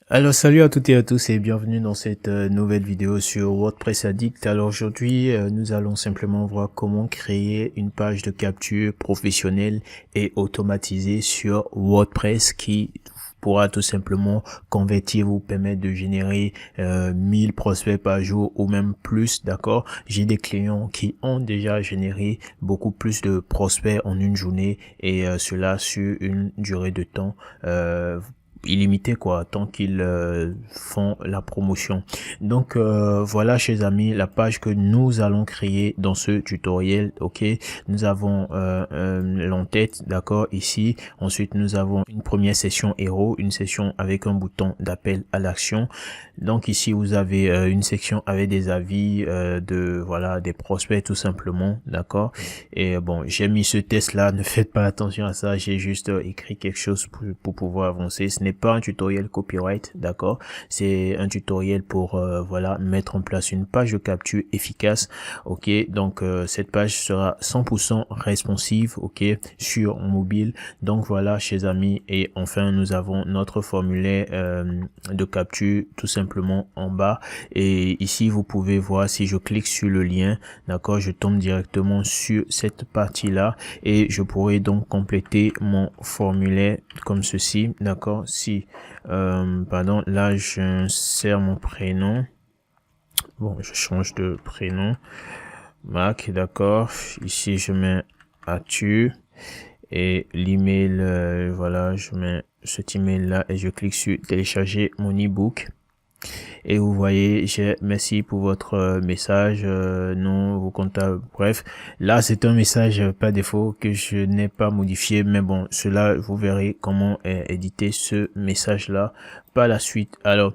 Alors salut à toutes et à tous et bienvenue dans cette nouvelle vidéo sur WordPress Addict. Alors aujourd'hui nous allons simplement voir comment créer une page de capture professionnelle et automatisée sur WordPress qui pourra tout simplement convertir, vous permettre de générer 1000 prospects par jour ou même plus, d'accord. J'ai des clients qui ont déjà généré beaucoup plus de prospects en une journée et cela sur une durée de temps illimité quoi, tant qu'ils font la promotion. Donc voilà chers amis, la page que nous allons créer dans ce tutoriel. Ok, nous avons l'entête, d'accord, ici. Ensuite nous avons une première session héros, une session avec un bouton d'appel à l'action. Donc ici vous avez une section avec des avis de voilà des prospects tout simplement, d'accord. Et bon, j'ai mis ce test là, ne faites pas attention à ça, j'ai juste écrit quelque chose pour pouvoir avancer. Ce n'est pas un tutoriel copyright, d'accord, c'est un tutoriel pour voilà mettre en place une page de capture efficace. Ok, donc cette page sera 100% responsive, ok, sur mobile. Donc voilà chers amis, et enfin nous avons notre formulaire de capture tout simplement en bas, et ici vous pouvez voir, si je clique sur le lien, d'accord, je tombe directement sur cette partie là et je pourrais donc compléter mon formulaire comme ceci, d'accord. Si pardon, là j'insère mon prénom, bon je change de prénom, Mac, d'accord. Ici je mets Arthur et l'email, voilà, je mets cet email là et je clique sur télécharger mon ebook. Et vous voyez, merci pour votre message, non, vos comptables, bref. Là, c'est un message par défaut que je n'ai pas modifié, mais bon, cela, vous verrez comment éditer ce message-là par la suite. Alors,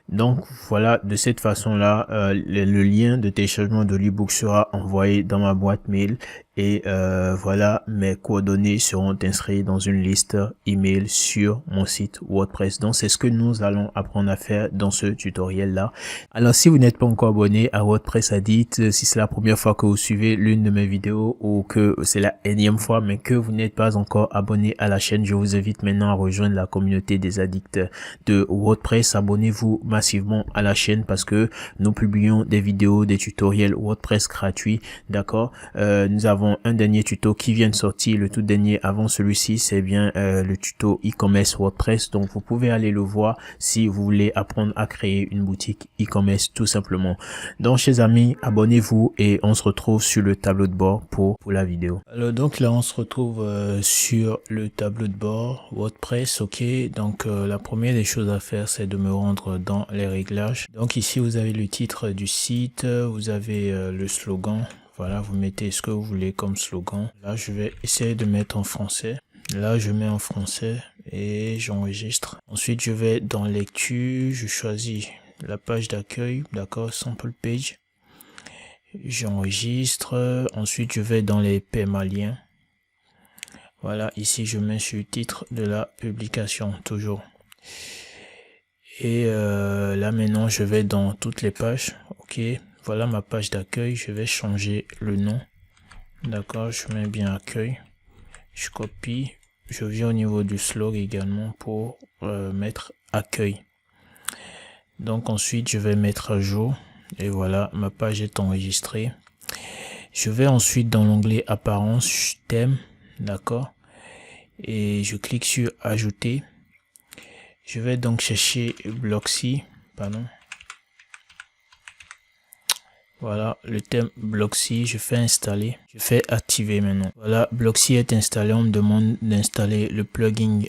donc voilà, de cette façon-là, le lien de téléchargement de l'ebook sera envoyé dans ma boîte mail et voilà, mes coordonnées seront inscrites dans une liste email sur mon site WordPress. Donc c'est ce que nous allons apprendre à faire dans ce tutoriel là. Alors si vous n'êtes pas encore abonné à WordPress Addict, si c'est la première fois que vous suivez l'une de mes vidéos ou que c'est la énième fois mais que vous n'êtes pas encore abonné à la chaîne, je vous invite maintenant à rejoindre la communauté des addicts de WordPress. Abonnez-vous massivement à la chaîne parce que nous publions des vidéos, des tutoriels WordPress gratuits, d'accord. Nous avons un dernier tuto qui vient de sortir, le tout dernier avant celui-ci, c'est bien le tuto e-commerce WordPress, donc vous pouvez aller le voir si vous voulez apprendre à créer une boutique e-commerce tout simplement. Donc chers amis, abonnez-vous et on se retrouve sur le tableau de bord pour la vidéo. Alors donc là on se retrouve sur le tableau de bord WordPress, ok. Donc la première des choses à faire, c'est de me rendre dans les réglages. Donc ici vous avez le titre du site, vous avez le slogan. Voilà, vous mettez ce que vous voulez comme slogan. Là, je vais essayer de mettre en français. Là, je mets en français et j'enregistre. Ensuite, je vais dans lecture, je choisis la page d'accueil, d'accord, sample page. J'enregistre. Ensuite, je vais dans les permaliens. Voilà, ici, je mets sur le titre de la publication, toujours. Et là, maintenant, je vais dans toutes les pages, ok. Voilà ma page d'accueil, je vais changer le nom. D'accord, je mets bien accueil. Je copie. Je viens au niveau du slog également pour mettre accueil. Donc ensuite, je vais mettre à jour. Et voilà, ma page est enregistrée. Je vais ensuite dans l'onglet apparence, thème. D'accord. Et je clique sur ajouter. Je vais donc chercher Blocksy. Pardon. Voilà, le thème Blocksy, je fais installer, je fais activer maintenant. Voilà, Blocksy est installé, on me demande d'installer le plugin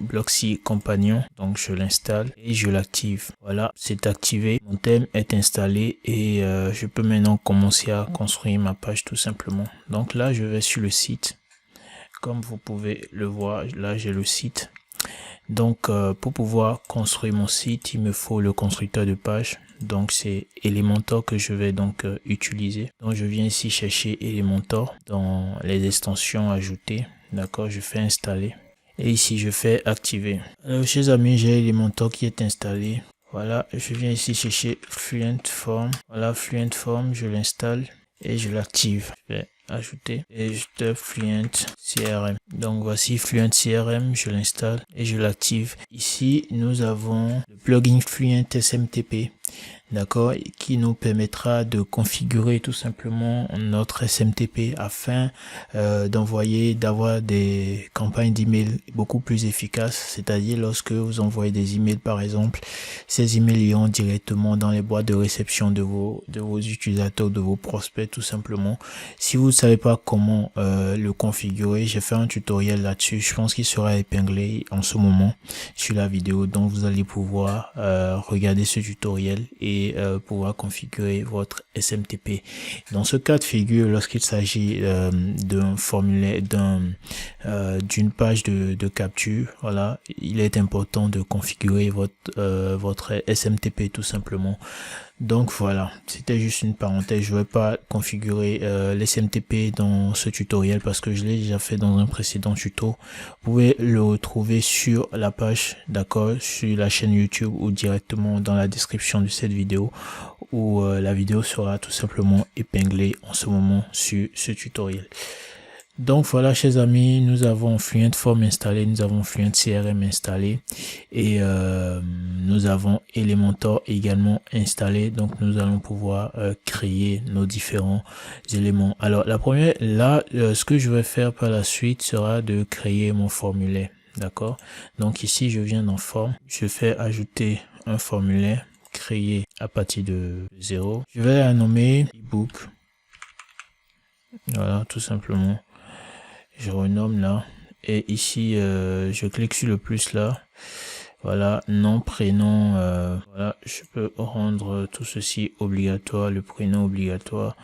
Blocksy Companion, donc je l'installe et je l'active. Voilà, c'est activé, mon thème est installé et je peux maintenant commencer à construire ma page tout simplement. Donc là, je vais sur le site, comme vous pouvez le voir, là j'ai le site. Donc pour pouvoir construire mon site, il me faut le constructeur de page. Donc c'est Elementor que je vais donc utiliser. Donc je viens ici chercher Elementor dans les extensions ajoutées. D'accord, je fais installer. Et ici je fais activer. Alors chers amis, j'ai Elementor qui est installé. Voilà, je viens ici chercher Fluent Form. Voilà, Fluent Form, je l'installe et je l'active. Je fais ajouter et je tape Fluent CRM. Donc voici Fluent CRM, je l'installe et je l'active. Ici nous avons le plugin Fluent SMTP, d'accord, qui nous permettra de configurer tout simplement notre SMTP afin d'avoir des campagnes d'email beaucoup plus efficaces. C'est-à-dire lorsque vous envoyez des emails par exemple, ces emails iront directement dans les boîtes de réception de vos utilisateurs, de vos prospects tout simplement. Si vous ne savez pas comment le configurer, j'ai fait un tutoriel là-dessus. Je pense qu'il sera épinglé en ce moment sur la vidéo, donc vous allez pouvoir regarder ce tutoriel et pouvoir configurer votre SMTP. Dans ce cas de figure, lorsqu'il s'agit d'un formulaire, d'une page de capture, voilà, il est important de configurer votre SMTP tout simplement. Donc voilà, c'était juste une parenthèse. Je ne vais pas configurer l'SMTP dans ce tutoriel parce que je l'ai déjà fait dans un précédent tuto. Vous pouvez le retrouver sur la page, d'accord, sur la chaîne YouTube ou directement dans la description de cette vidéo où la vidéo sera tout simplement épinglée en ce moment sur ce tutoriel. Donc voilà, chers amis, nous avons Fluent Form installé, nous avons Fluent CRM installé et nous avons Elementor également installé. Donc nous allons pouvoir créer nos différents éléments. Alors la première, là, ce que je vais faire par la suite sera de créer mon formulaire. D'accord. Donc ici, je viens dans Forme, je fais ajouter un formulaire créé à partir de 0. Je vais la nommer ebook. Voilà, tout simplement. Je renomme là et ici je clique sur le plus là, voilà, nom, prénom, voilà, je peux rendre tout ceci obligatoire, le prénom obligatoire,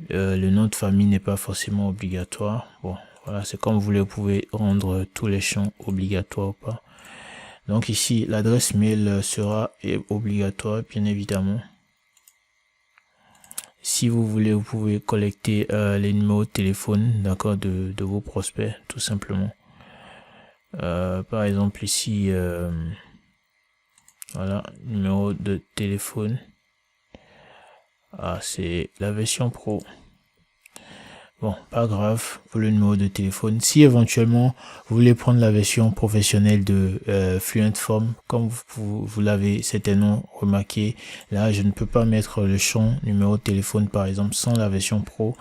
le nom de famille n'est pas forcément obligatoire. Bon voilà, c'est comme vous voulez, vous pouvez rendre tous les champs obligatoires ou pas. Donc ici l'adresse mail sera obligatoire bien évidemment. Si vous voulez, vous pouvez collecter les numéros de téléphone, d'accord, de vos prospects, tout simplement. Par exemple ici, voilà, numéro de téléphone. Ah, c'est la version pro. Bon, pas grave pour le numéro de téléphone. Si éventuellement vous voulez prendre la version professionnelle de Fluent Form, comme vous l'avez certainement remarqué, là je ne peux pas mettre le champ numéro de téléphone par exemple sans la version pro.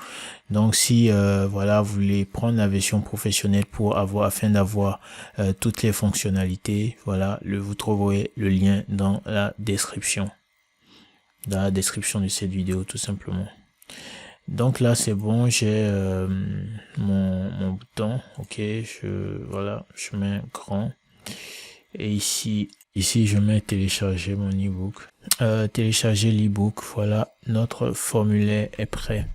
Donc si voilà, vous voulez prendre la version professionnelle afin d'avoir toutes les fonctionnalités, voilà, vous trouverez le lien dans la description de cette vidéo tout simplement. Donc là c'est bon, j'ai mon bouton, ok, voilà, je mets grand et ici je mets télécharger mon ebook, télécharger l'ebook. Voilà, notre formulaire est prêt.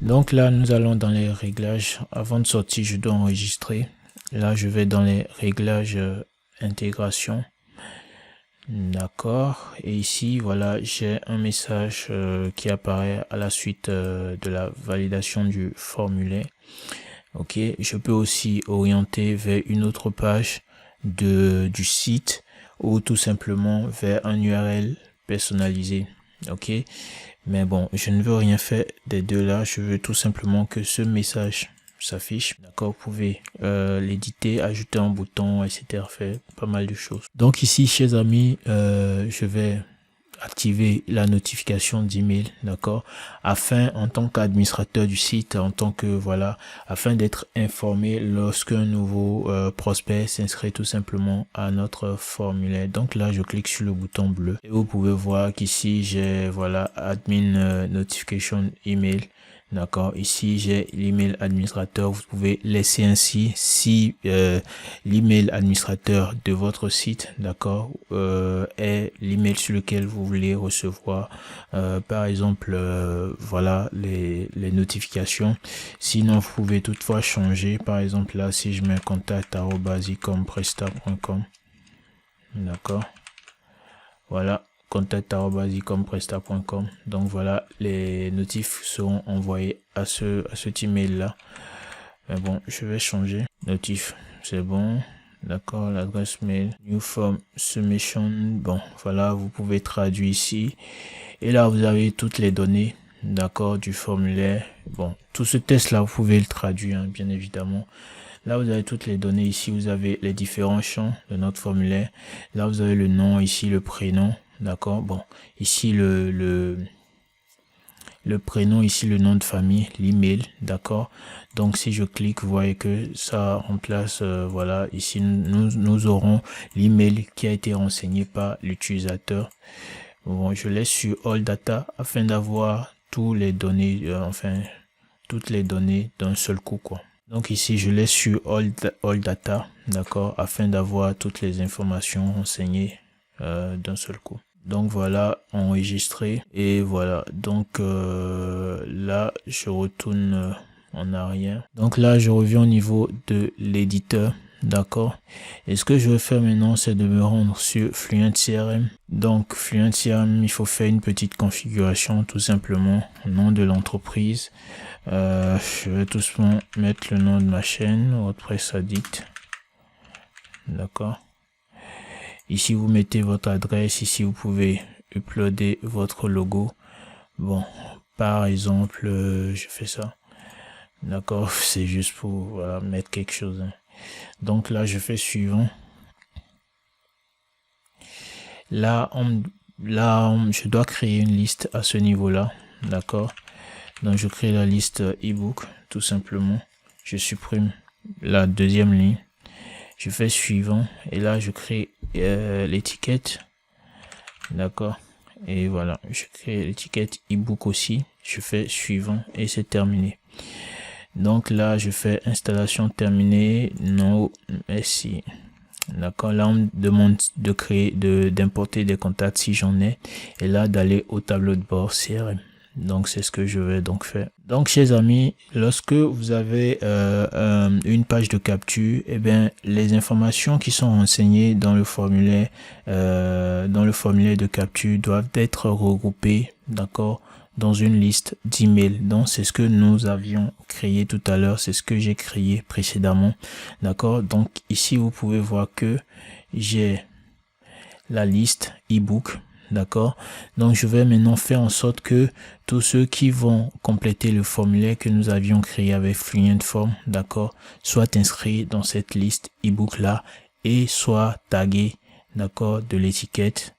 Donc là nous allons dans les réglages. Avant de sortir, je dois enregistrer. Là je vais dans les réglages intégration. D'accord, et ici voilà, j'ai un message qui apparaît à la suite de la validation du formulaire. Ok, je peux aussi orienter vers une autre page du site ou tout simplement vers un URL personnalisé. Ok, mais bon, je ne veux rien faire des deux là, je veux tout simplement que ce message s'affiche, d'accord. Vous pouvez l'éditer, ajouter un bouton, etc., faire pas mal de choses. Donc ici, chers amis, je vais activer la notification d'email, d'accord, afin, en tant qu'administrateur du site, afin d'être informé lorsque un nouveau prospect s'inscrit tout simplement à notre formulaire. Donc là je clique sur le bouton bleu et vous pouvez voir qu'ici j'ai, voilà, admin notification email. D'accord, ici j'ai l'email administrateur. Vous pouvez laisser ainsi si l'email administrateur de votre site, d'accord, est l'email sur lequel vous voulez recevoir par exemple voilà, les notifications. Sinon vous pouvez toutefois changer, par exemple là si je mets contact@ecompresta.com, d'accord, voilà, contact@ecompresta.com. Donc voilà, les notifs seront envoyés à cet email là. Mais bon, je vais changer notif, c'est bon, d'accord. L'adresse mail, new form submission, bon voilà, vous pouvez traduire ici et là vous avez toutes les données, d'accord, du formulaire. Bon, tout ce test là, vous pouvez le traduire, hein, bien évidemment. Là, vous avez toutes les données. Ici, vous avez les différents champs de notre formulaire. Là, vous avez le nom, ici le prénom, d'accord. Bon, ici le prénom, ici le nom de famille, l'email, d'accord. Donc si je clique, vous voyez que ça remplace, voilà, ici nous aurons l'email qui a été renseigné par l'utilisateur. Bon, je laisse sur All Data afin d'avoir tous les données, enfin toutes les données d'un seul coup, quoi. Donc ici je laisse sur All Data, d'accord, afin d'avoir toutes les informations renseignées d'un seul coup. Donc voilà, enregistré, et voilà, donc là je retourne en arrière. Donc là je reviens au niveau de l'éditeur, d'accord. Et ce que je vais faire maintenant, c'est de me rendre sur Fluent CRM. Donc Fluent CRM, il faut faire une petite configuration, tout simplement, nom de l'entreprise. Je vais tout simplement mettre le nom de ma chaîne, WordPress Addict, d'accord. Ici, vous mettez votre adresse. Ici, vous pouvez uploader votre logo. Bon, par exemple, je fais ça. D'accord, c'est juste pour voilà, mettre quelque chose. Hein. Donc là, je fais suivant. Là, je dois créer une liste à ce niveau-là. D'accord. Donc, je crée la liste ebook, tout simplement. Je supprime la deuxième ligne. Je fais suivant et là je crée l'étiquette, d'accord, et voilà, je crée l'étiquette ebook aussi, je fais suivant et c'est terminé. Donc là je fais installation terminée, non merci, d'accord. Là on me demande de créer, d'importer des contacts si j'en ai, et là d'aller au tableau de bord CRM. Donc c'est ce que je vais donc faire. Donc chers amis, lorsque vous avez une page de capture, et bien les informations qui sont renseignées dans le formulaire de capture doivent être regroupées, d'accord, dans une liste d'emails. Donc c'est ce que nous avions créé tout à l'heure, c'est ce que j'ai créé précédemment, d'accord. Donc ici vous pouvez voir que j'ai la liste ebook. D'accord. Donc, je vais maintenant faire en sorte que tous ceux qui vont compléter le formulaire que nous avions créé avec Fluent Form, d'accord, soient inscrits dans cette liste ebook là et soient tagués, d'accord, de l'étiquette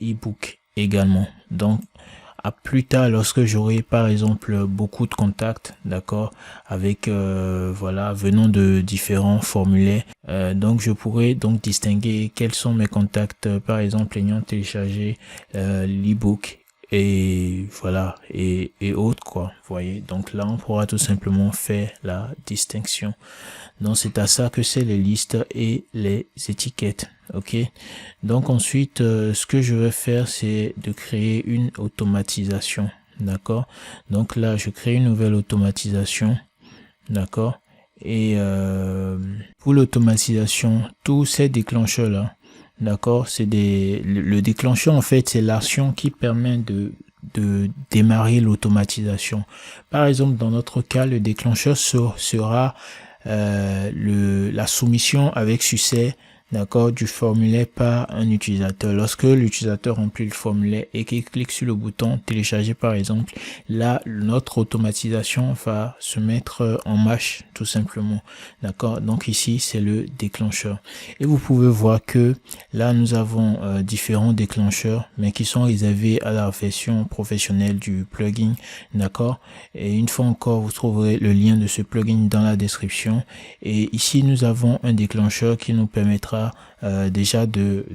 ebook également. Donc, à plus tard, lorsque j'aurai par exemple beaucoup de contacts, d'accord, avec voilà, venant de différents formulaires, donc je pourrais donc distinguer quels sont mes contacts, par exemple ayant téléchargé l'ebook et voilà, et autres, quoi, vous voyez. Donc là on pourra tout simplement faire la distinction. Donc c'est à ça que c'est les listes et les étiquettes. Ok. Donc ensuite ce que je vais faire, c'est de créer une automatisation. D'accord. Donc là je crée une nouvelle automatisation. D'accord. Et pour l'automatisation, tous ces déclencheurs là, d'accord, c'est le déclencheur en fait c'est l'action qui permet de démarrer l'automatisation. Par exemple dans notre cas, le déclencheur sera la soumission avec succès, d'accord, du formulaire par un utilisateur. Lorsque l'utilisateur remplit le formulaire et qu'il clique sur le bouton télécharger par exemple, là notre automatisation va se mettre en marche tout simplement, d'accord. Donc ici c'est le déclencheur et vous pouvez voir que là nous avons différents déclencheurs mais qui sont réservés à la version professionnelle du plugin, d'accord. Et une fois encore vous trouverez le lien de ce plugin dans la description. Et ici nous avons un déclencheur qui nous permettra déjà de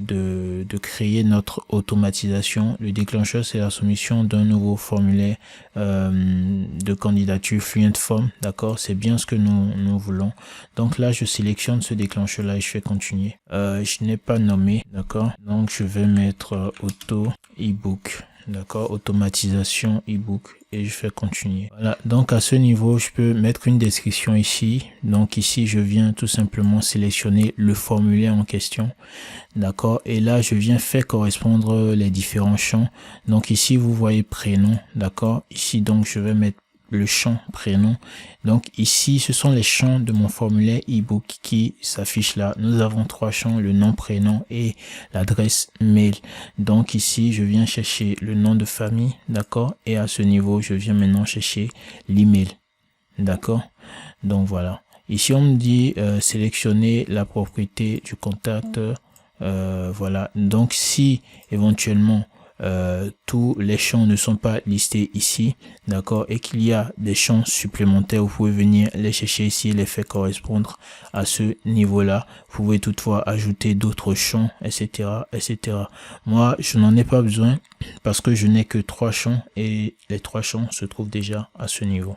créer notre automatisation. Le déclencheur c'est la soumission d'un nouveau formulaire de candidature Fluent Form, d'accord. C'est bien ce que nous voulons. Donc là je sélectionne ce déclencheur là et je fais continuer. Je n'ai pas nommé, d'accord. Donc je vais mettre auto ebook, d'accord, automatisation ebook et je fais continuer. Voilà, donc à ce niveau je peux mettre une description ici. Donc ici je viens tout simplement sélectionner le formulaire en question, d'accord, et là je viens faire correspondre les différents champs. Donc ici vous voyez prénom, d'accord. Ici donc je vais mettre le champ prénom. Donc ici, ce sont les champs de mon formulaire ebook qui s'affichent là. Nous avons 3 champs, le nom, prénom et l'adresse mail. Donc ici, je viens chercher le nom de famille, d'accord? Et à ce niveau, je viens maintenant chercher l'email, d'accord? Donc voilà. Ici, on me dit sélectionner la propriété du contact. Voilà. Donc si éventuellement tous les champs ne sont pas listés ici, d'accord, et qu'il y a des champs supplémentaires, vous pouvez venir les chercher ici, les faire correspondre à ce niveau là. Vous pouvez toutefois ajouter d'autres champs, etc., etc. Moi, je n'en ai pas besoin parce que je n'ai que 3 champs et les 3 champs se trouvent déjà à ce niveau.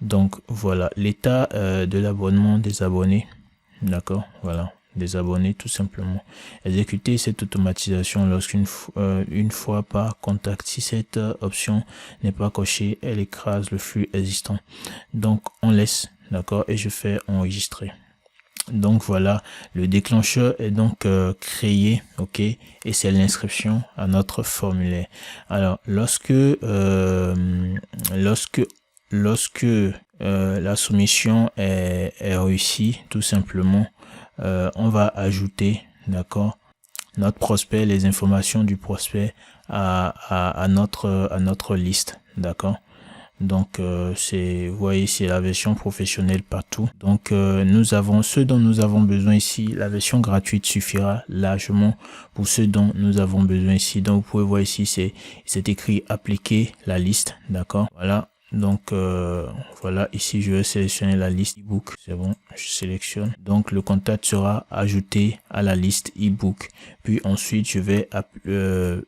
Donc voilà l'état de l'abonnement des abonnés, d'accord, voilà, des abonnés tout simplement. Exécuter cette automatisation lorsqu'une une fois par contact. Si cette option n'est pas cochée, elle écrase le flux existant. Donc on laisse, d'accord, et je fais enregistrer. Donc voilà, le déclencheur est donc créé, ok, et c'est l'inscription à notre formulaire. Alors lorsque la soumission est réussie, tout simplement, on va ajouter, d'accord, notre prospect, les informations du prospect à notre liste, d'accord. Donc c'est, vous voyez, c'est la version professionnelle partout. Donc nous avons ce dont nous avons besoin ici. La version gratuite suffira largement pour ce dont nous avons besoin ici. Donc vous pouvez voir ici, c'est écrit appliquer la liste, d'accord. Voilà. Donc voilà, ici je vais sélectionner la liste ebook, c'est bon, je sélectionne. Donc le contact sera ajouté à la liste ebook, puis ensuite je vais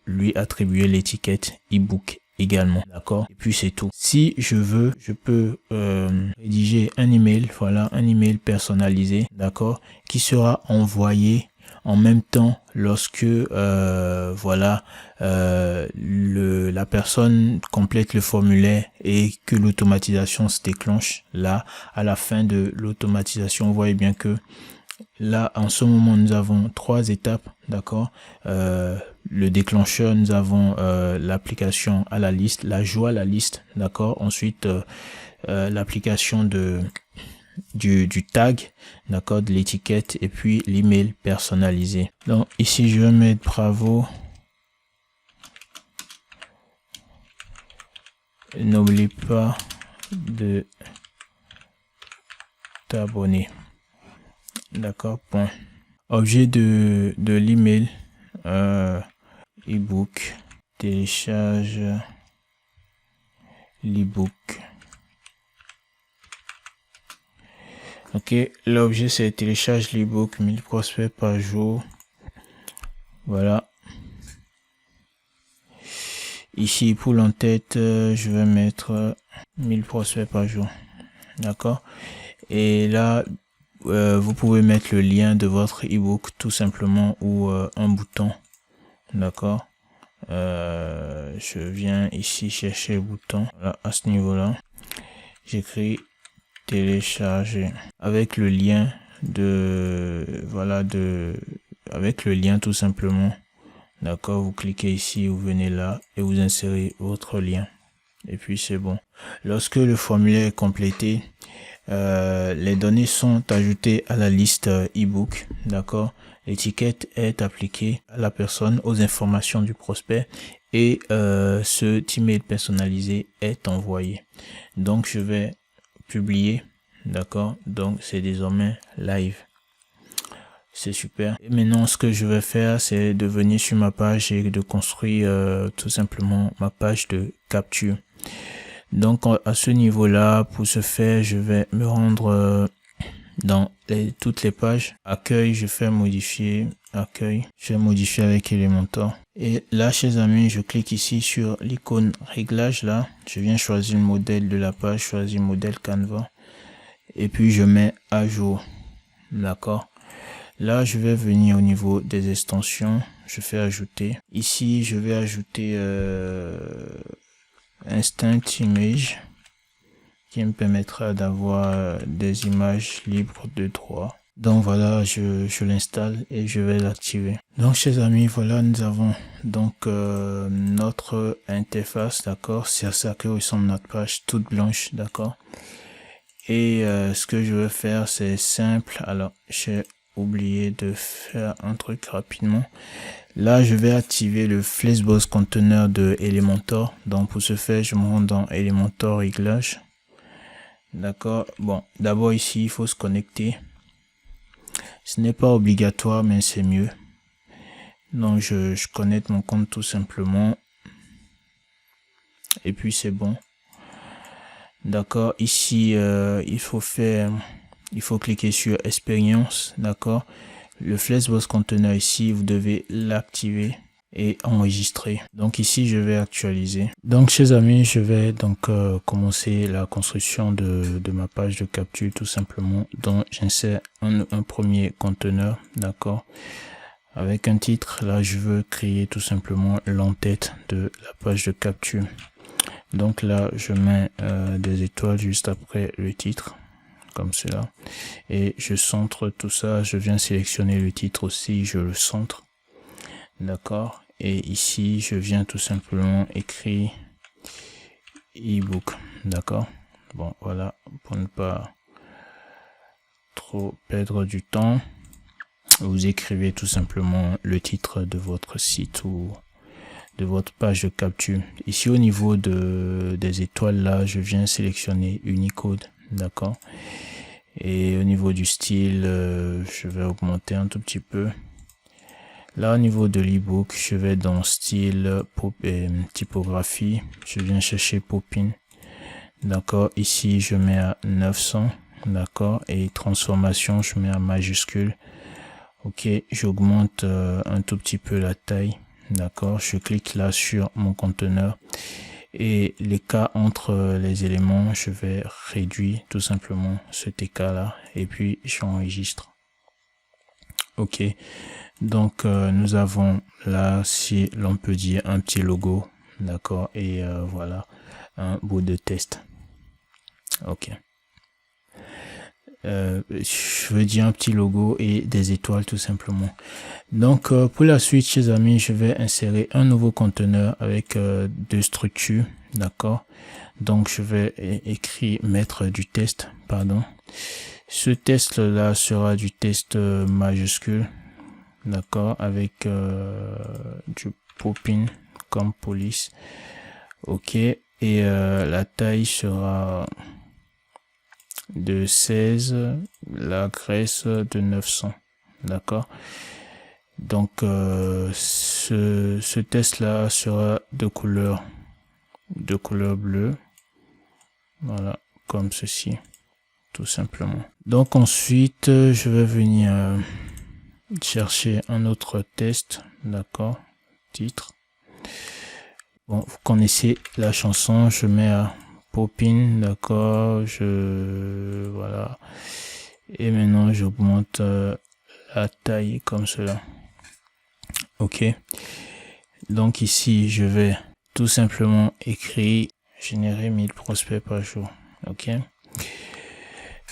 lui attribuer l'étiquette ebook également, d'accord, et puis c'est tout. Si je veux, je peux rédiger un email, voilà, un email personnalisé, d'accord, qui sera envoyé en même temps lorsque voilà la personne complète le formulaire et que l'automatisation se déclenche. Là, à la fin de l'automatisation, vous voyez bien que là, en ce moment, nous avons 3 étapes, d'accord. Le déclencheur, nous avons l'application à la liste, l'ajout à la liste, d'accord. Ensuite, l'application du tag, d'accord, de l'étiquette, et puis l'email personnalisé. Donc ici je vais mettre bravo, n'oublie pas de t'abonner, d'accord, point. Objet de l'email, ebook, télécharge l'ebook. Ok, l'objet c'est télécharge l'ebook, 1000 prospects par jour. Voilà. Ici pour l'entête, je vais mettre 1000 prospects par jour. D'accord. Et là, vous pouvez mettre le lien de votre ebook tout simplement, ou un bouton. D'accord. Je viens ici chercher le bouton. Voilà, à ce niveau là, j'écris télécharger avec le lien avec le lien tout simplement, d'accord. Vous cliquez ici, vous venez là et vous insérez votre lien et puis c'est bon. Lorsque le formulaire est complété, les données sont ajoutées à la liste ebook, d'accord. L'étiquette est appliquée à la personne, aux informations du prospect, et ce email personnalisé est envoyé. Donc je vais publier, d'accord. Donc c'est désormais live, c'est super. Et maintenant ce que je vais faire, c'est de venir sur ma page et de construire tout simplement ma page de capture. Donc à ce niveau là, pour ce faire, je vais me rendre dans toutes les pages. Accueil, je fais modifier accueil, je vais modifier avec Elementor. Et là, chers amis, je clique ici sur l'icône réglage là, je viens choisir le modèle de la page, choisir modèle Canva, et puis je mets à jour, d'accord. Là, je vais venir au niveau des extensions, je fais ajouter. Ici, je vais ajouter Instant Image, qui me permettra d'avoir des images libres de droit. Donc voilà, je l'installe et je vais l'activer. Donc chers amis, voilà, nous avons donc notre interface, d'accord. C'est à ça que ressemble notre page toute blanche, d'accord. Et ce que je vais faire, c'est simple. Alors j'ai oublié de faire un truc rapidement. Là, je vais activer le Flexbox Container de Elementor. Donc pour ce faire, je me rends dans Elementor réglage. D'accord. Bon, d'abord ici, il faut se connecter. Ce n'est pas obligatoire, mais c'est mieux. Donc je connecte mon compte tout simplement. Et puis c'est bon. D'accord. Ici, il faut cliquer sur Expérience. D'accord. Le Flexbox Container ici, vous devez l'activer et enregistrer. Donc ici, je vais actualiser. Donc chers amis, je vais donc commencer la construction de ma page de capture tout simplement. Donc j'insère un premier conteneur, d'accord, avec un titre. Là, je veux créer tout simplement l'entête de la page de capture. Donc là, je mets des étoiles juste après le titre, comme cela, et je centre tout ça. Je viens sélectionner le titre aussi, je le centre, d'accord. Et ici, je viens tout simplement écrire e-book, d'accord. Bon, voilà, pour ne pas trop perdre du temps, vous écrivez tout simplement le titre de votre site ou de votre page de capture. Ici, au niveau des étoiles, là, je viens sélectionner Unicode, d'accord. Et au niveau du style, je vais augmenter un tout petit peu. Là, au niveau de l'ebook, je vais dans style typographie. Je viens chercher Popin. D'accord. Ici, je mets à 900. D'accord. Et transformation, je mets à majuscule. Ok. J'augmente un tout petit peu la taille. D'accord. Je clique là sur mon conteneur. Et l'écart entre les éléments, je vais réduire tout simplement cet écart là. Et puis, j'enregistre. Ok. Donc nous avons là, si l'on peut dire, un petit logo, d'accord, et voilà un bout de test. Ok. Je veux dire un petit logo et des étoiles tout simplement. Donc pour la suite, chers amis, je vais insérer un nouveau conteneur avec deux structures, d'accord. Donc je vais écrire mettre du test, pardon. Ce test là sera du test majuscule, d'accord, avec du Popin comme police. Ok. Et la taille sera de 16, la graisse de 900, d'accord. Donc ce test là sera de couleur bleue, voilà, comme ceci, tout simplement. Donc ensuite je vais venir chercher un autre test, d'accord, titre. Bon, vous connaissez la chanson, je mets à Popin, d'accord, voilà, et maintenant j'augmente la taille comme cela. Ok. Donc ici je vais tout simplement écrire générer 1000 prospects par jour. Ok.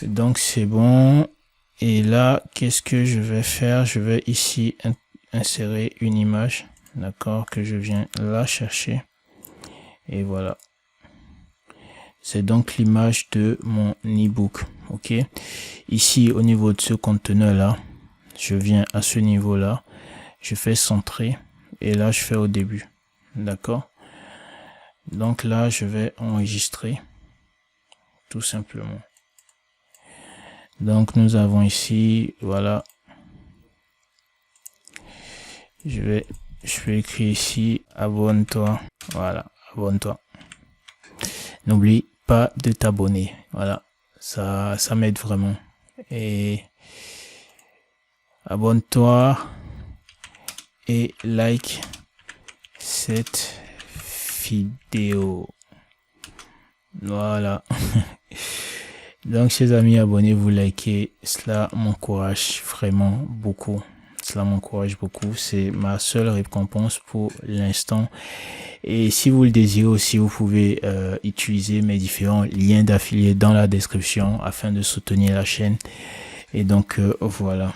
Donc c'est bon. Et là, qu'est-ce que je vais faire? Je vais ici insérer une image, d'accord, que je viens là chercher. Et voilà. C'est donc l'image de mon e-book. Ok. Ici, au niveau de ce conteneur là, je viens à ce niveau là, je fais centrer et là je fais au début, d'accord. Donc là je vais enregistrer tout simplement. Donc nous avons ici, voilà, je vais écrire ici abonne-toi, voilà, abonne-toi, n'oublie pas de t'abonner, voilà, ça m'aide vraiment. Et abonne-toi et like cette vidéo, voilà. Donc chers amis, abonnez-vous, likez, cela m'encourage vraiment beaucoup, c'est ma seule récompense pour l'instant. Et si vous le désirez aussi, vous pouvez utiliser mes différents liens d'affiliés dans la description afin de soutenir la chaîne. Et donc voilà.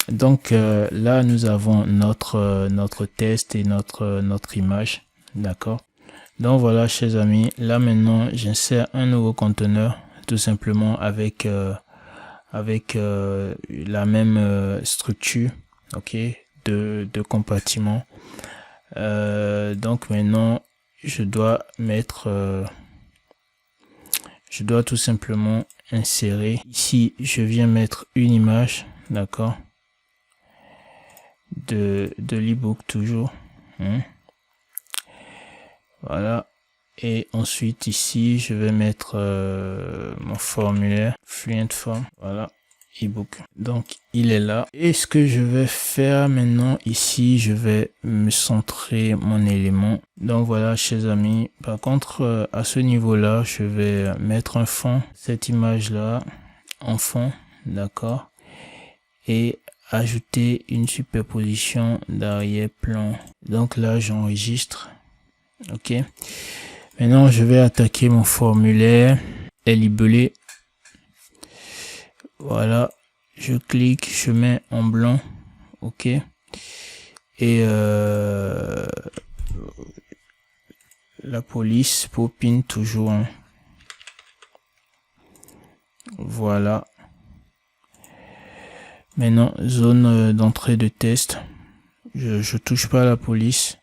Donc là nous avons notre test et notre image, d'accord. Donc voilà, chers amis, là maintenant j'insère un nouveau conteneur tout simplement avec la même structure, ok, de compartiment. Donc maintenant je dois tout simplement insérer ici. Je viens mettre une image, d'accord, de l'ebook toujours, hein. Voilà. Et ensuite ici je vais mettre mon formulaire Fluent Form, voilà, ebook. Donc il est là. Et ce que je vais faire maintenant ici, je vais me centrer mon élément. Donc voilà, chers amis, par contre à ce niveau là je vais mettre un fond, cette image là en fond, d'accord, et ajouter une superposition d'arrière-plan. Donc là j'enregistre, ok. Maintenant je vais attaquer mon formulaire et libeller. Voilà, je clique, je mets en blanc, ok, et la police Popin toujours, hein. Voilà. Maintenant zone d'entrée de test, je touche pas à la police,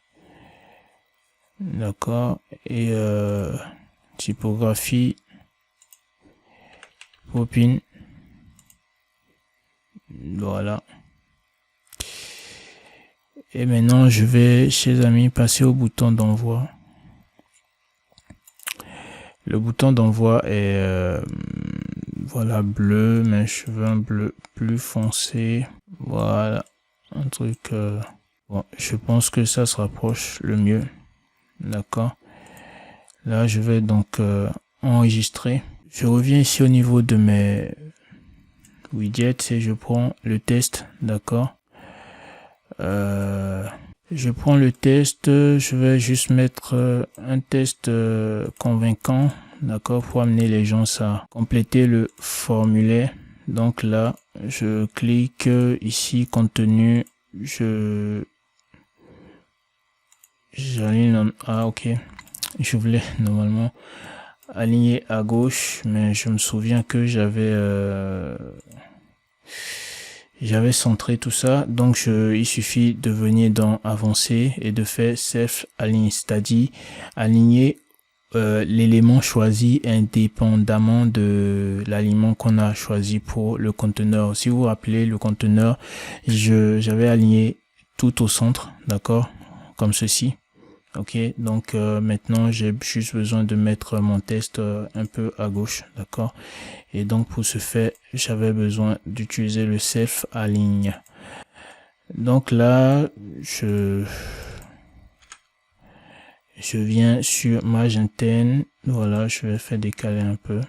d'accord, et typographie Popin, voilà. Et maintenant je vais, chers amis, passer au bouton d'envoi. Le bouton d'envoi est voilà, bleu, mais je veux un bleu plus foncé, voilà, un truc bon, je pense que ça se rapproche le mieux, d'accord. Là je vais donc enregistrer. Je reviens ici au niveau de mes widgets et je prends le test, d'accord. Je prends le test, je vais juste mettre un test convaincant, d'accord, pour amener les gens à compléter le formulaire. Donc là je clique ici contenu, j'aligne, ah ok, je voulais normalement aligner à gauche, mais je me souviens que j'avais centré tout ça. Donc il suffit de venir dans avancer et de faire self align, c'est-à-dire aligner l'élément choisi indépendamment de l'alignement qu'on a choisi pour le conteneur. Si vous vous rappelez, le conteneur, j'avais aligné tout au centre, d'accord, comme ceci. Ok, donc maintenant j'ai juste besoin de mettre mon test un peu à gauche, d'accord. Et donc pour ce faire, j'avais besoin d'utiliser le self align. Donc là je viens sur Magenten, voilà, je vais faire décaler un peu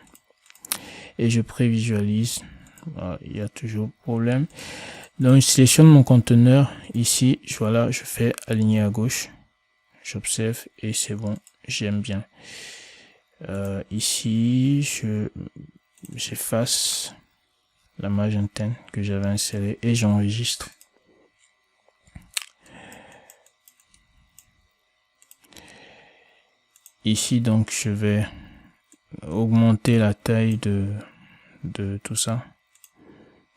et je prévisualise. Voilà, il y a toujours problème. Donc je sélectionne mon conteneur ici, voilà, je fais aligner à gauche, j'observe et c'est bon, j'aime bien. Ici j'efface la Magenten que j'avais insérée et j'enregistre. Ici donc je vais augmenter la taille de tout ça.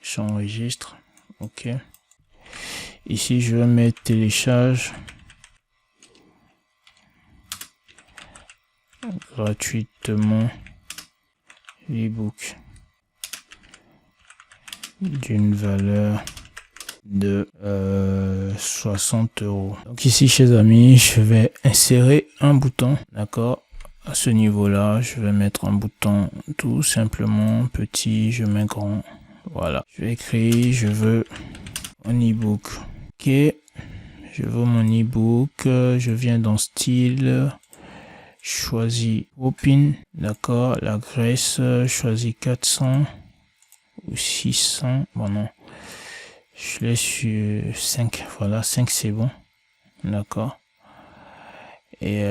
J'enregistre, ok. Ici je vais mettre télécharge gratuitement l'ebook d'une valeur de 60 €. Donc ici, chers amis, je vais insérer un bouton, d'accord. À ce niveau là, je vais mettre un bouton tout simplement petit, je mets grand, voilà. Je vais écrire, je veux un ebook, ok, je veux mon ebook, je viens dans style, choisis Popin, d'accord, la graisse, choisis 400 ou 600, bon non, je laisse sur 5, voilà, 5 c'est bon, d'accord. Et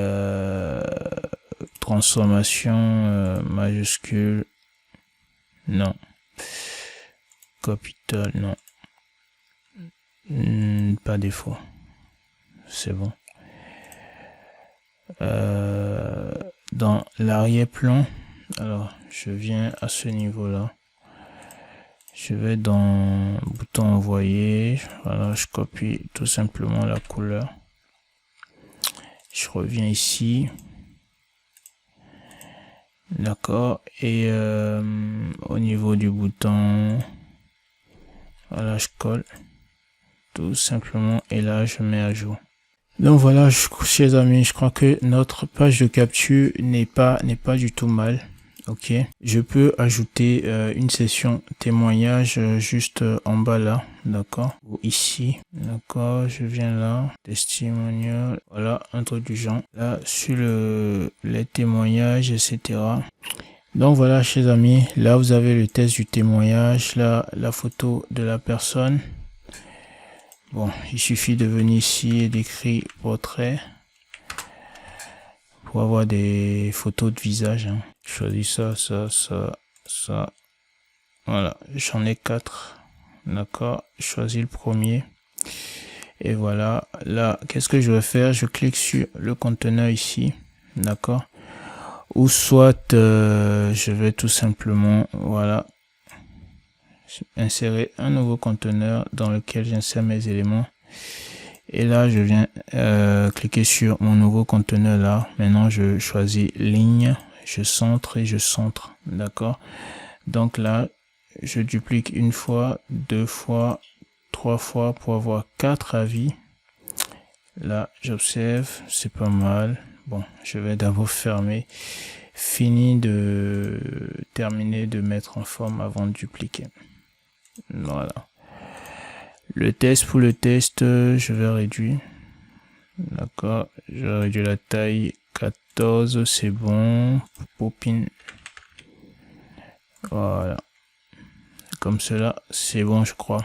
transformation majuscule, non, capital, non. Pas défaut. C'est bon. Dans l'arrière-plan, alors je viens à ce niveau-là. Je vais dans bouton envoyer. Voilà, je copie tout simplement la couleur. Je reviens ici. D'accord. Et au niveau du bouton, voilà, je colle tout simplement et là je mets à jour. Donc voilà, chers amis, je crois que notre page de capture n'est pas du tout mal. Ok, je peux ajouter une session témoignage juste en bas là, d'accord, ou ici, d'accord, je viens là, testimonial, voilà, un truc du genre, là sur les témoignages, etc. Donc voilà, chers amis, là vous avez le test du témoignage, là la photo de la personne. Bon, il suffit de venir ici et d'écrire portrait pour avoir des photos de visage, hein. Je choisis ça. Voilà, j'en ai 4. D'accord, je choisis le premier. Et voilà, là, qu'est-ce que je vais faire? Je clique sur le conteneur ici. D'accord. Ou soit, je vais tout simplement, voilà, insérer un nouveau conteneur dans lequel j'insère mes éléments. Et là, je viens cliquer sur mon nouveau conteneur là. Maintenant, je choisis ligne, je centre et je centre. D'accord. Donc là, je duplique une fois, 2 fois, 3 fois pour avoir 4 avis. Là, j'observe, c'est pas mal. Bon, je vais d'abord fermer. Terminer de mettre en forme avant de dupliquer. Voilà. Le test, pour le test, je vais réduire. D'accord, je vais réduire la taille 14, c'est bon. Popin. Voilà. Comme cela, c'est bon, je crois.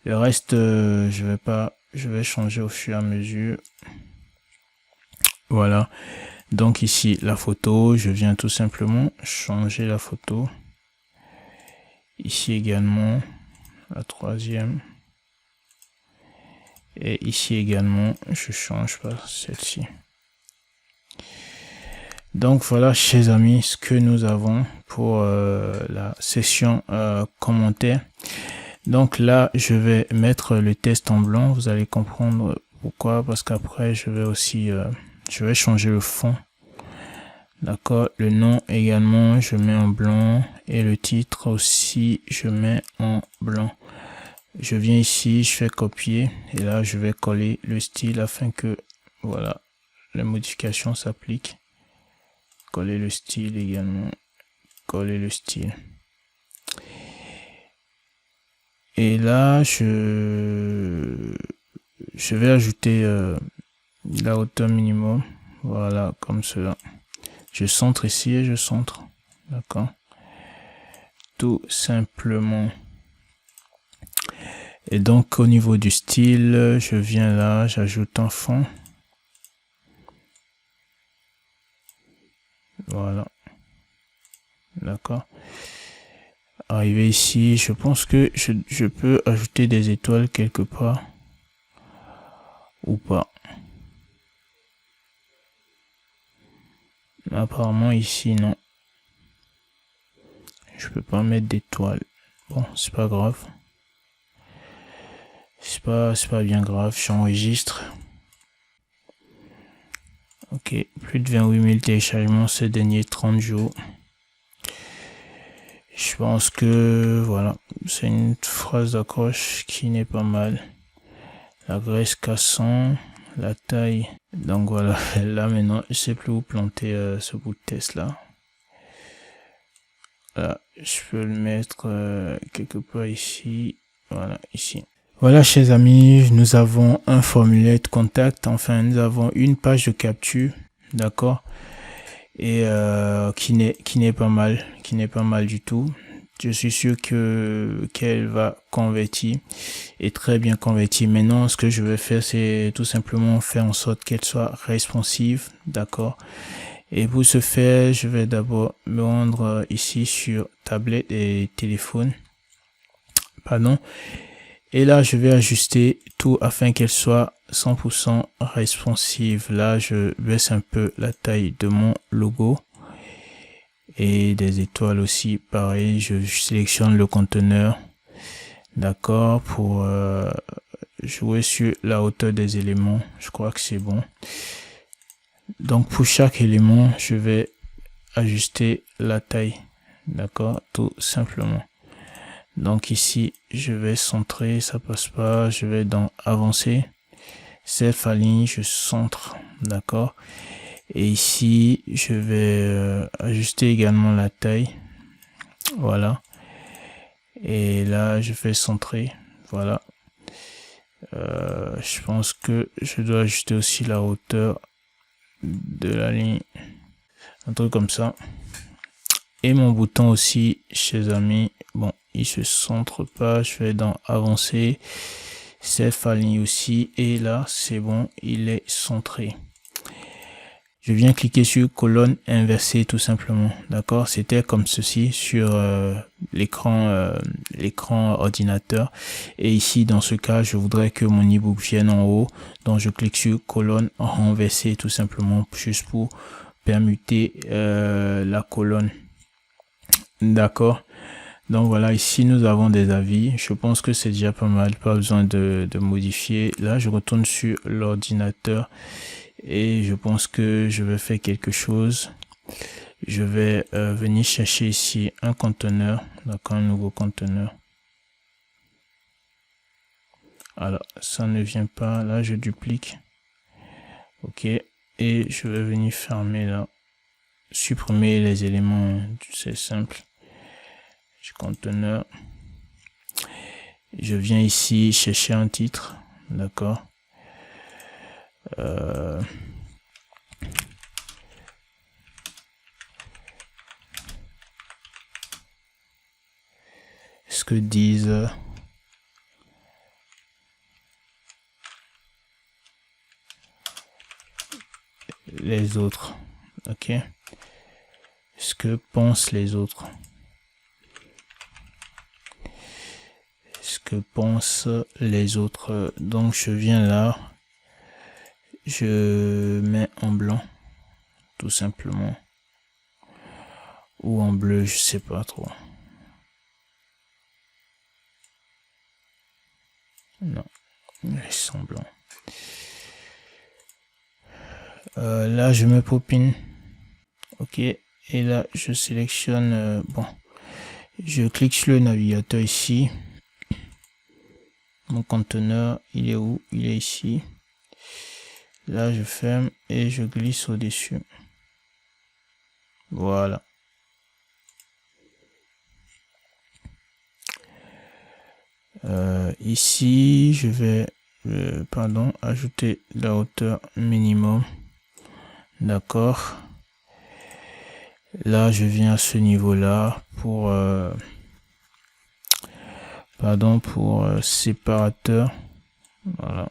Le reste, je vais changer au fur et à mesure. Voilà. Donc ici, la photo, je viens tout simplement changer la photo. Ici également, la troisième. Et ici également, je change par celle-ci. Donc voilà, chers amis, ce que nous avons pour la session commentaires. Donc là, je vais mettre le test en blanc. Vous allez comprendre pourquoi, parce qu'après, je vais aussi, je vais changer le fond. D'accord, le nom également, je mets en blanc et le titre aussi, je mets en blanc. Je viens ici, je fais copier et là je vais coller le style afin que voilà, la modification s'applique. Coller le style également, coller le style. Et là je vais ajouter la hauteur minimum, voilà, comme cela. Je centre ici et je centre, d'accord, tout simplement. Et donc au niveau du style, je viens là, j'ajoute un fond. Voilà. D'accord. Arrivé ici, je pense que je peux ajouter des étoiles quelque part. Ou pas. Apparemment ici, non. Je peux pas mettre d'étoiles. Bon, c'est pas grave. C'est pas bien grave, j'enregistre. Ok, plus de 28 000 téléchargements ces derniers 30 jours. Je pense que voilà, c'est une phrase d'accroche qui n'est pas mal. La graisse cassant, la taille. Donc voilà, là maintenant, je sais plus où planter ce bout de test là. Là, je peux le mettre quelque part ici. Voilà, ici. Voilà, chers amis, nous avons un formulaire de contact, enfin nous avons une page de capture, d'accord, et qui n'est pas mal du tout. Je suis sûr qu'elle va convertir et très bien convertir. Maintenant, ce que je vais faire, c'est tout simplement faire en sorte qu'elle soit responsive, d'accord. Et pour ce faire, je vais d'abord me rendre ici sur tablette et téléphone. pardon. Et là, je vais ajuster tout afin qu'elle soit 100% responsive. Là, je baisse un peu la taille de mon logo. Et des étoiles aussi, pareil, je sélectionne le conteneur. D'accord, pour jouer sur la hauteur des éléments. Je crois que c'est bon. Donc, pour chaque élément, je vais ajuster la taille. D'accord, tout simplement. Donc ici, je vais centrer, ça passe pas, je vais dans avancer, self align, je centre, d'accord. Et ici, je vais ajuster également la taille, voilà. Et là, je vais centrer, voilà. Je pense que je dois ajuster aussi la hauteur de la ligne, un truc comme ça. Et mon bouton aussi, chers amis, bon, il se centre pas, je vais dans avancer, self align aussi, et là c'est bon, il est centré. Je viens cliquer sur colonne inversée tout simplement, d'accord. C'était comme ceci sur l'écran ordinateur, et ici dans ce cas je voudrais que mon ebook vienne en haut, donc je clique sur colonne renversée tout simplement, juste pour permuter la colonne. D'accord, donc voilà, ici nous avons des avis. Je pense que c'est déjà pas mal, pas besoin de modifier. Là je retourne sur l'ordinateur et je pense que je vais faire quelque chose. Je vais venir chercher ici un conteneur, d'accord, un nouveau conteneur. Alors ça ne vient pas, là je duplique, ok, et je vais venir fermer là, supprimer les éléments, c'est simple. Du conteneur, je viens ici chercher un titre, d'accord. Ce que disent les autres, ok, ce que pensent les autres. Que pensent les autres. Donc je viens là, je mets en blanc tout simplement, ou en bleu, je sais pas trop. Non, laisse en blanc. Là je me popine, ok, et là je sélectionne bon, je clique sur le navigateur ici. Mon conteneur, il est où? Il est ici. Là, je ferme et je glisse au-dessus. Voilà. Ici, je vais ajouter la hauteur minimum. D'accord. Là, je viens à ce niveau-là pour séparateur. Voilà.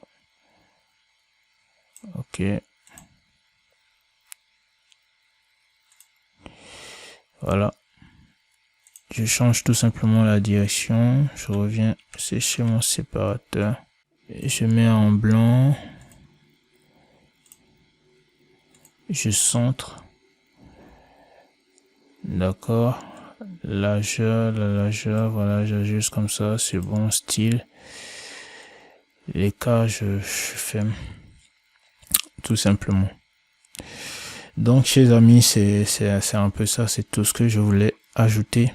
Ok. Voilà. Je change tout simplement la direction. Je reviens sécher mon séparateur. Et je mets en blanc. Je centre. D'accord. La largeur, voilà, j'ajuste comme ça, c'est bon, style. L'écart, je ferme. Tout simplement. Donc, chers amis, c'est un peu ça, c'est tout ce que je voulais ajouter.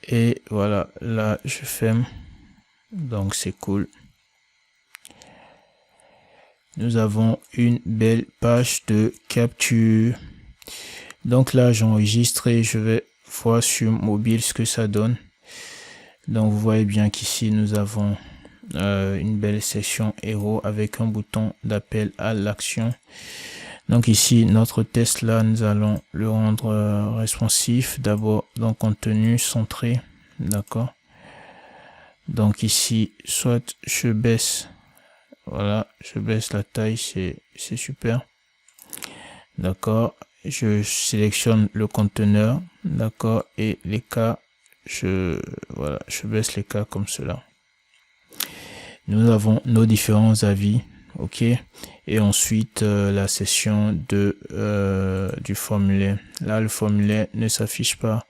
Et voilà, là, je ferme. Donc, c'est cool. Nous avons une belle page de capture. Donc là, j'enregistre et je vais voir sur mobile ce que ça donne. Donc vous voyez bien qu'ici, nous avons une belle section héros avec un bouton d'appel à l'action. Donc ici, notre test là, nous allons le rendre responsif. D'abord, dans contenu centré, d'accord. Donc ici, soit je baisse, voilà, je baisse la taille, c'est super, d'accord. Je sélectionne le conteneur, d'accord, et l'écart voilà, je baisse les cas comme cela. Nous avons nos différents avis, ok, et ensuite la session du formulaire. Là, le formulaire ne s'affiche pas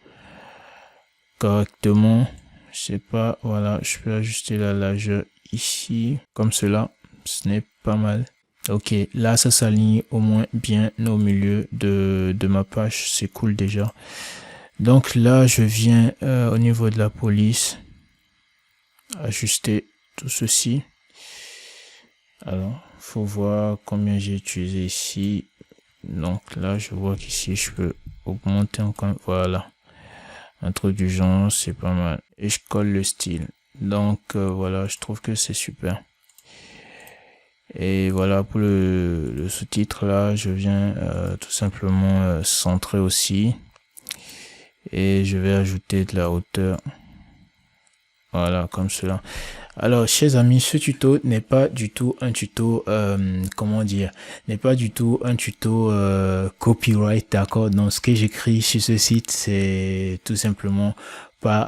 correctement. Je sais pas, voilà, je peux ajuster la largeur ici comme cela. Ce n'est pas mal. Ok, là ça s'aligne au moins bien au milieu de ma page, c'est cool déjà. Donc là je viens au niveau de la police ajuster tout ceci. Alors faut voir combien j'ai utilisé ici. Donc là je vois qu'ici je peux augmenter encore, voilà, un truc du genre, c'est pas mal, et je colle le style. Donc voilà, je trouve que c'est super. Et voilà, pour le sous-titre là, je viens tout simplement centrer aussi, et je vais ajouter de la hauteur, voilà, comme cela. Alors chers amis, ce tuto n'est pas du tout un tuto comment dire, n'est pas du tout un tuto copyright, d'accord. Donc ce que j'écris sur ce site, c'est tout simplement pas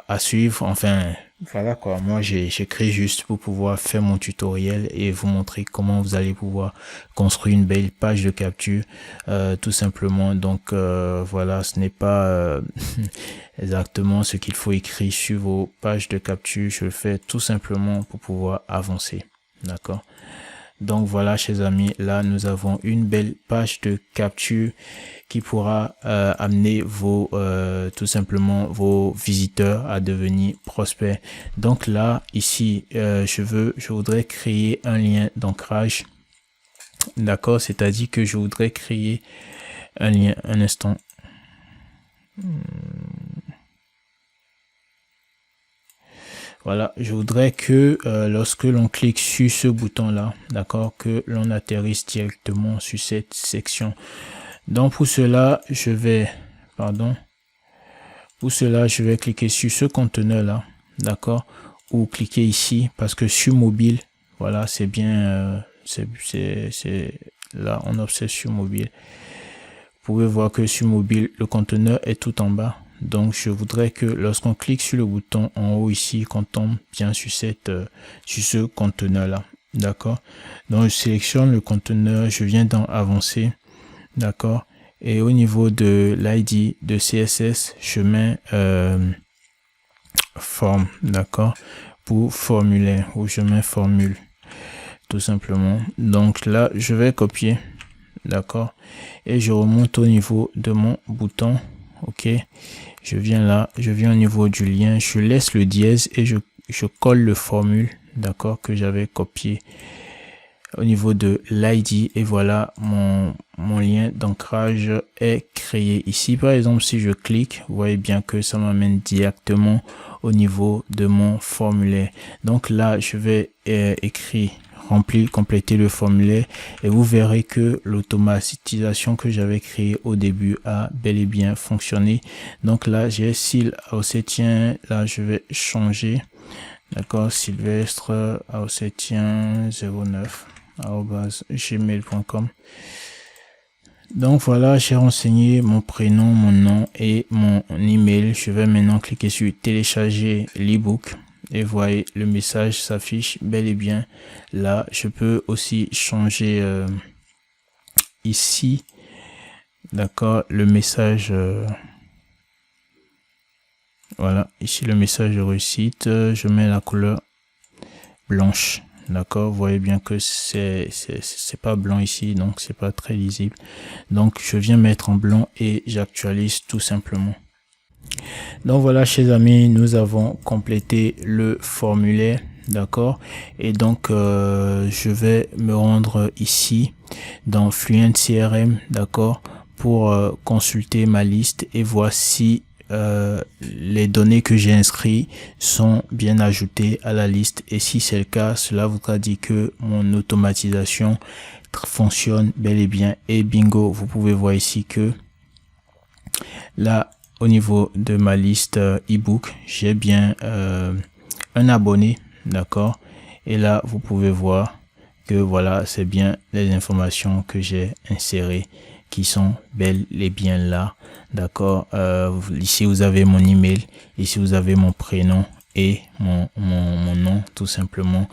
à suivre, enfin voilà quoi. Moi j'écris juste pour pouvoir faire mon tutoriel et vous montrer comment vous allez pouvoir construire une belle page de capture tout simplement. Donc voilà, ce n'est pas exactement ce qu'il faut écrire sur vos pages de capture. Je le fais tout simplement pour pouvoir avancer, d'accord. Donc voilà chers amis, là nous avons une belle page de capture qui pourra amener tout simplement vos visiteurs à devenir prospects. Donc là ici je voudrais créer un lien d'ancrage, d'accord, c'est-à-dire que je voudrais créer un lien, un instant. Voilà, je voudrais que lorsque l'on clique sur ce bouton là, d'accord, que l'on atterrisse directement sur cette section. Donc pour cela, je vais cliquer sur ce conteneur là, d'accord, ou cliquer ici parce que sur mobile, voilà, c'est bien, c'est là on observe sur mobile. Vous pouvez voir que sur mobile, le conteneur est tout en bas. Donc je voudrais que lorsqu'on clique sur le bouton en haut ici, qu'on tombe bien sur ce conteneur là, d'accord. Donc je sélectionne le conteneur, je viens dans avancer, d'accord, et au niveau de l'ID de CSS, je mets forme, d'accord, pour formulaire, ou je mets formule tout simplement. Donc là je vais copier, d'accord, et je remonte au niveau de mon bouton, ok. Je viens là, je viens au niveau du lien, je laisse le dièse et je colle le formule, d'accord, que j'avais copié au niveau de l'ID, et voilà, mon lien d'ancrage est créé. Ici par exemple, si je clique, vous voyez bien que ça m'amène directement au niveau de mon formulaire. Donc là je vais écrire compléter le formulaire, et vous verrez que l'automatisation que j'avais créée au début a bel et bien fonctionné. Donc là j'ai Sil Aosetien, là je vais changer, d'accord, Sylvestre Aosetien 09 @gmail.com. Donc voilà, j'ai renseigné mon prénom, mon nom et mon email. Je vais maintenant cliquer sur télécharger l'ebook. Et voyez, le message s'affiche bel et bien. Là, je peux aussi changer ici, d'accord, le message. Voilà, ici le message de réussite. Je mets la couleur blanche, d'accord. Vous voyez bien que c'est pas blanc ici, donc c'est pas très lisible. Donc je viens mettre en blanc et j'actualise tout simplement. Donc voilà chers amis, nous avons complété le formulaire, d'accord, et donc je vais me rendre ici dans Fluent CRM, d'accord, pour consulter ma liste et voir si les données que j'ai inscrites sont bien ajoutées à la liste, et si c'est le cas, cela voudra dire que mon automatisation fonctionne bel et bien. Et bingo, vous pouvez voir ici que là au niveau de ma liste ebook, j'ai bien un abonné, d'accord, et là vous pouvez voir que voilà, c'est bien les informations que j'ai insérées qui sont bel et bien là. D'accord. Ici, vous avez mon email. Ici, vous avez mon prénom et mon nom, tout simplement.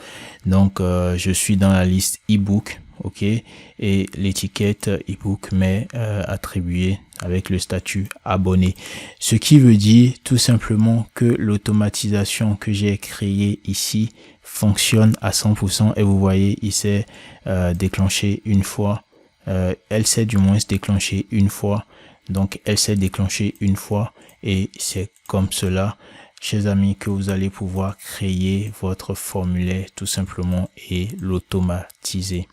Donc, je suis dans la liste ebook. OK. Et l'étiquette ebook m'est attribuée avec le statut abonné. Ce qui veut dire tout simplement que l'automatisation que j'ai créée ici fonctionne à 100%. Et vous voyez, il s'est déclenché une fois. Elle s'est du moins déclenchée une fois. Donc, elle s'est déclenchée une fois et c'est comme cela, chers amis, que vous allez pouvoir créer votre formulaire tout simplement et l'automatiser.